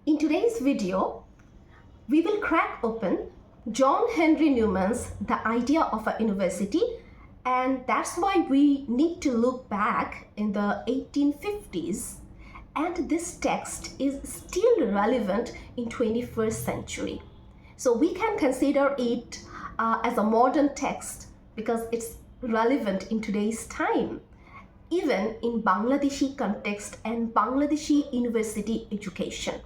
In today's video, we will crack open John Henry Newman's The Idea of a University, and that's why we need to look back in the 1850s, and this text is still relevant in 21st century. So we can consider it as a modern text because it's relevant in today's time, even in Bangladeshi context and Bangladeshi university education.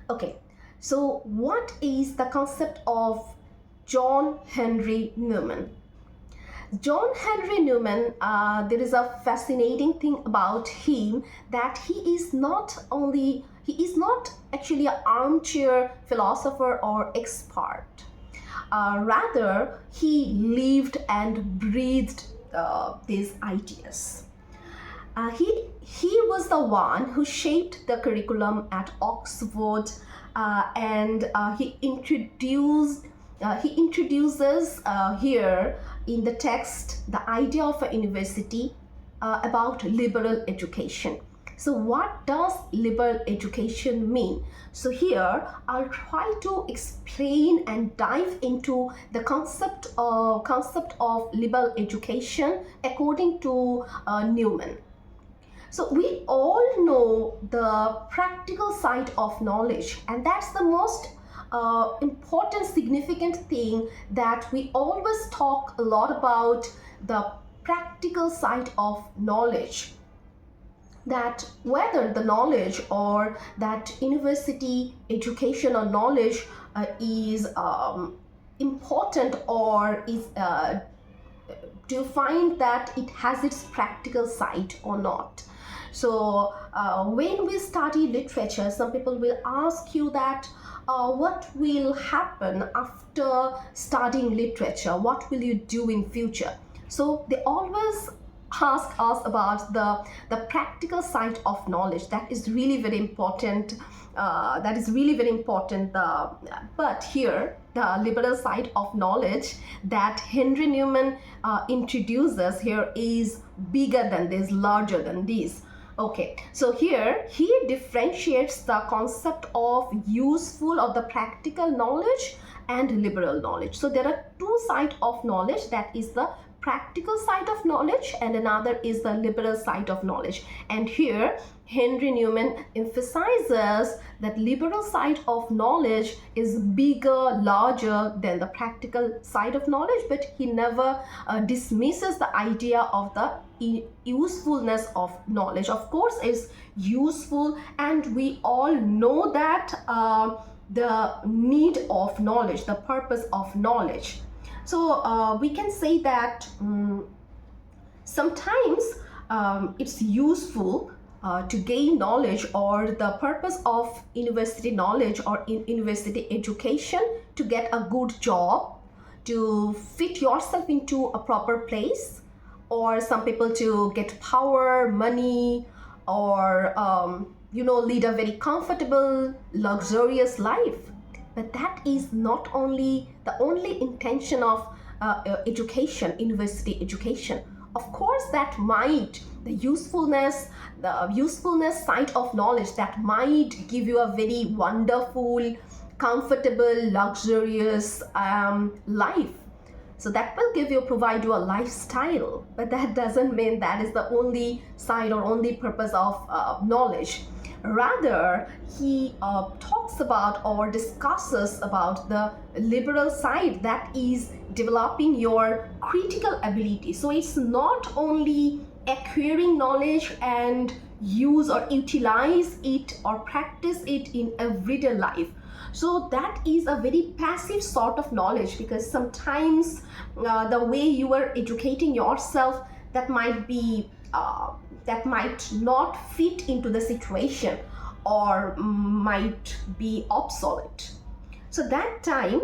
Okay, so what is the concept of John Henry Newman? John Henry Newman, there is a fascinating thing about him that he is not actually an armchair philosopher or expert. Rather, he lived and breathed these ideas. He was the one who shaped the curriculum at Oxford, and he introduces here in the text the idea of a university about liberal education. So what does liberal education mean? So here I'll try to explain and dive into the concept of liberal education according to Newman. So we all know the practical side of knowledge, and that's the most important, significant thing that we always talk a lot about, the practical side of knowledge. That whether the knowledge or that university education or knowledge is important or is do you find that it has its practical side or not? So when we study literature, some people will ask you that what will happen after studying literature? What will you do in future? So they always ask us about the practical side of knowledge. That is really very important. But here, the liberal side of knowledge that Henry Newman introduces here is bigger than this, larger than this. Okay, so here he differentiates the concept of useful or the practical knowledge and liberal knowledge. So there are two sides of knowledge, that is the practical side of knowledge and another is the liberal side of knowledge. And here Henry Newman emphasizes that liberal side of knowledge is bigger, larger than the practical side of knowledge, but he never dismisses the idea of the usefulness of knowledge. Of course, it's useful, and we all know that the need of knowledge, the purpose of knowledge. So we can say that sometimes it's useful to gain knowledge, or the purpose of university knowledge or in university education to get a good job, to fit yourself into a proper place, or some people to get power, money, or lead a very comfortable, luxurious life. But that is not only the only intention of education, university education. Of course, that might, the usefulness side of knowledge, that might give you a very wonderful, comfortable, luxurious life. So that will provide you a lifestyle, but that doesn't mean that is the only side or only purpose of knowledge. Rather, he talks about or discusses about the liberal side, that is developing your critical ability. So it's not only acquiring knowledge and use or utilize it or practice it in everyday life. So that is a very passive sort of knowledge, because sometimes the way you are educating yourself, that might not fit into the situation or might be obsolete. So that time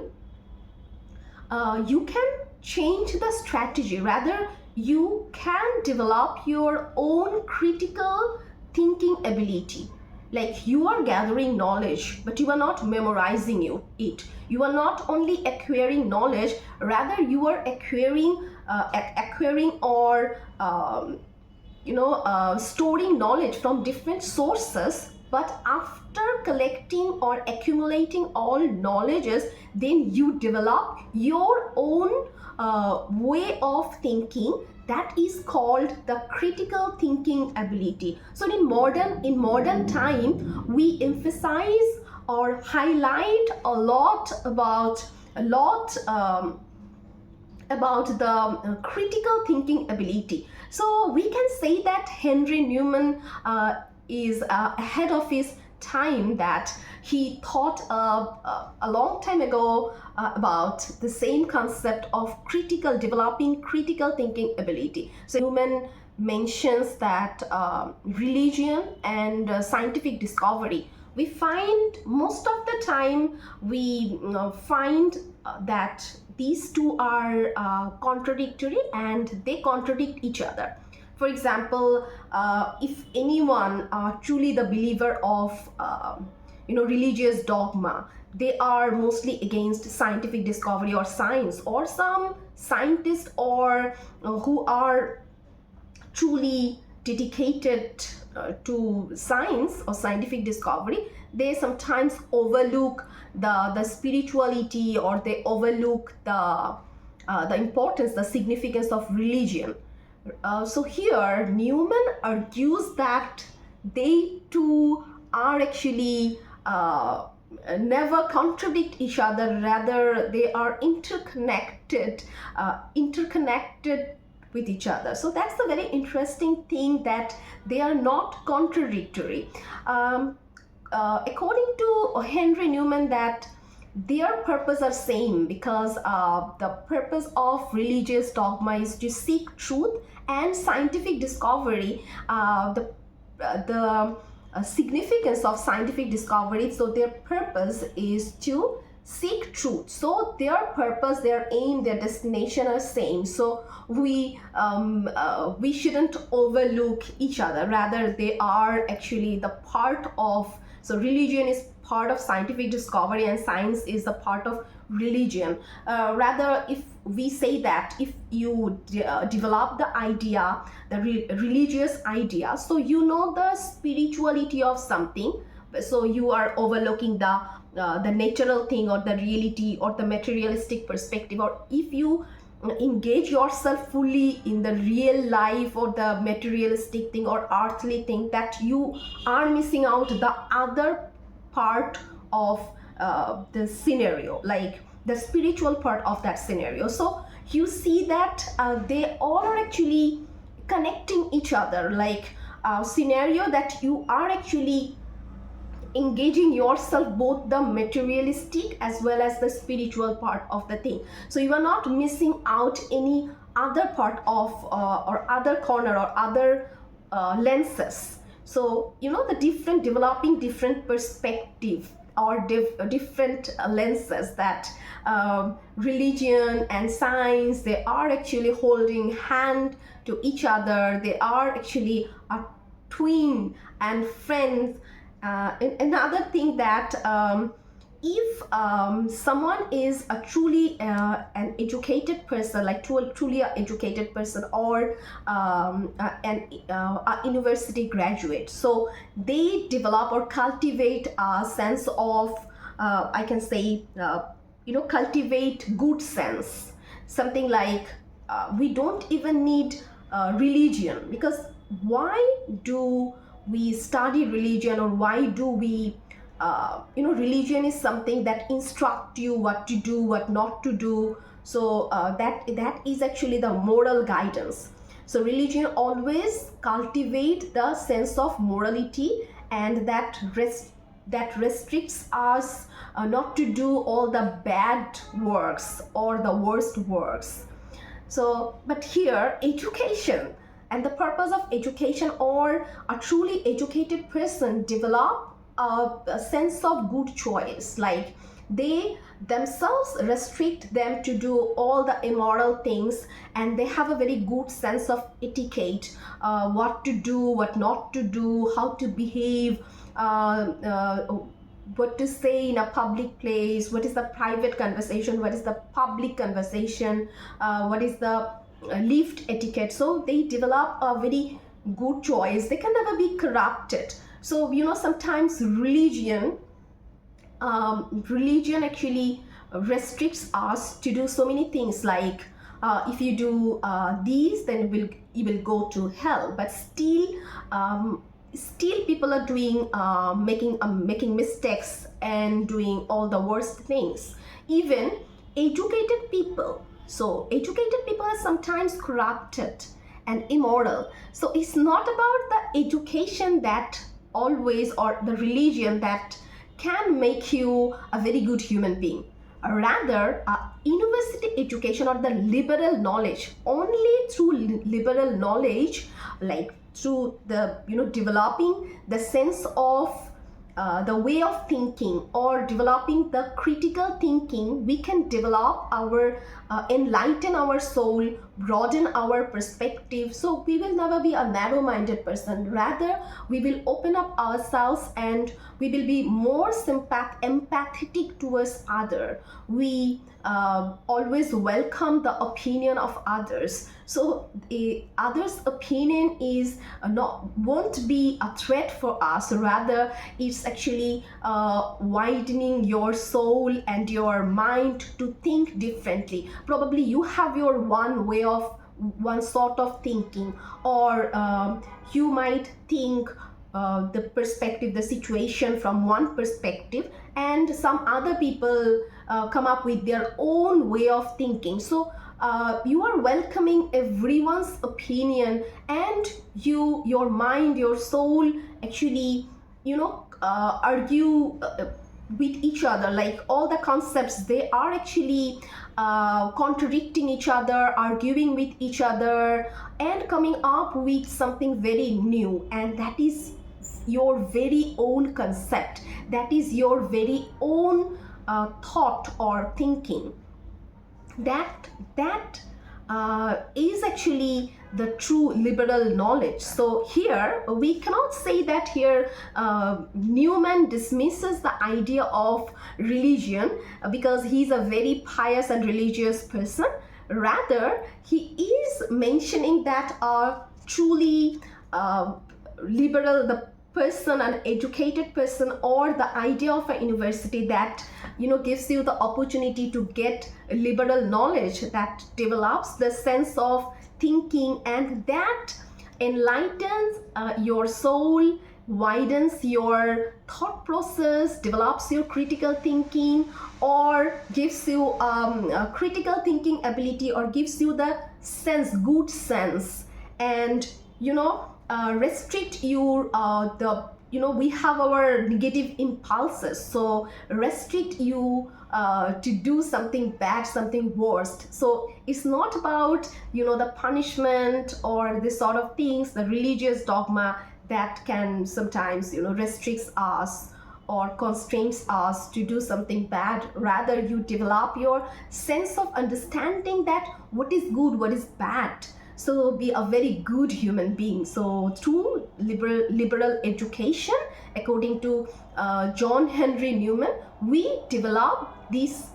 you can change the strategy. Rather, you can develop your own critical thinking ability. Like, you are gathering knowledge, but you are not memorizing it. You are not only acquiring knowledge, rather you are acquiring or storing knowledge from different sources. But after collecting or accumulating all knowledges, then you develop your own way of thinking. That is called the critical thinking ability. So in modern time, we emphasize or highlight a lot about the critical thinking ability. So we can say that Henry Newman is ahead of his time, that he thought a long time ago about the same concept of developing critical thinking ability. So Newman mentions that religion and scientific discovery, we find most of the time we find that these two are contradictory and they contradict each other. For example, if anyone are truly the believer of religious dogma, they are mostly against scientific discovery or science, or some scientists or who are truly dedicated to science or scientific discovery, they sometimes overlook the spirituality, or they overlook the importance, the significance of religion. So here Newman argues that they two are actually never contradict each other, rather they are interconnected with each other. So that's the very interesting thing, that they are not contradictory. According to Henry Newman, that their purpose are same, because the purpose of religious dogma is to seek truth, and scientific discovery, the significance of scientific discovery, so their purpose is to seek truth. So their purpose, their aim, their destination are same. So we shouldn't overlook each other, rather they are actually the part of, so religion is part of scientific discovery and science is a part of religion. Rather, if we say that if you develop the idea, the religious idea, so you know the spirituality of something, so you are overlooking the natural thing or the reality or the materialistic perspective. Or if you engage yourself fully in the real life or the materialistic thing or earthly thing, that you are missing out the other part of the scenario, like the spiritual part of that scenario. So you see that they all are actually connecting each other, like a scenario that you are actually engaging yourself both the materialistic as well as the spiritual part of the thing. So you are not missing out any other part of or other corner or other lenses. So the developing different perspective or different lenses, that religion and science, they are actually holding hand to each other. They are actually a twin and friends. Another thing, that if someone is a truly an educated person, like truly an educated person, or a university graduate, so they develop or cultivate a sense of, I can say, cultivate good sense, something like we don't even need religion, because why do we study religion, or why do we religion is something that instruct you what to do, what not to do. So that is actually the moral guidance. So religion always cultivate the sense of morality, and that restricts us not to do all the bad works or the worst works. So but here education, and the purpose of education, or a truly educated person develop a sense of good choice, like they themselves restrict them to do all the immoral things, and they have a very good sense of etiquette, what to do, what not to do, how to behave, what to say in a public place, what is the private conversation, what is the public conversation, what is the lift etiquette. So they develop a very good choice. They can never be corrupted. So sometimes religion actually restricts us to do so many things, like if you do these, then you will go to hell. But still people are doing making mistakes and doing all the worst things. Even educated people, so educated people are sometimes corrupted and immoral. So it's not about the education that always, or the religion that can make you a very good human being. Rather, university education or the liberal knowledge, only through liberal knowledge, like through the developing the sense of the way of thinking, or developing the critical thinking, we can develop our enlighten our soul, broaden our perspective. So we will never be a narrow-minded person. Rather, we will open up ourselves and we will be more empathetic towards other. We always welcome the opinion of others. So others' opinion is won't be a threat for us. Rather, it's actually widening your soul and your mind to think differently. Probably you have your one sort of thinking, or you might think the perspective, the situation from one perspective, and some other people come up with their own way of thinking. So you are welcoming everyone's opinion, and your mind, your soul actually argue with each other. Like all the concepts, they are actually contradicting each other, arguing with each other, and coming up with something very new. And that is your very own concept, that is your very own thought or thinking. That is actually the true liberal knowledge. So here we cannot say that here Newman dismisses the idea of religion because he's a very pious and religious person. Rather, he is mentioning that truly liberal, the person, an educated person, or the idea of a university that gives you the opportunity to get liberal knowledge, that develops the sense of thinking, and that enlightens your soul, widens your thought process, develops your critical thinking, or gives you a critical thinking ability, or gives you the good sense, and restrict your we have our negative impulses, so restrict you to do something bad, something worst. So it's not about the punishment or this sort of things, the religious dogma that can sometimes restricts us or constrains us to do something bad. Rather, you develop your sense of understanding that what is good, what is bad. So be a very good human being. So through liberal education, according to John Henry Newman, we develop this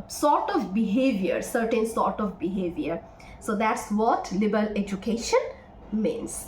sort of behavior, certain sort of behavior. So that's what liberal education means.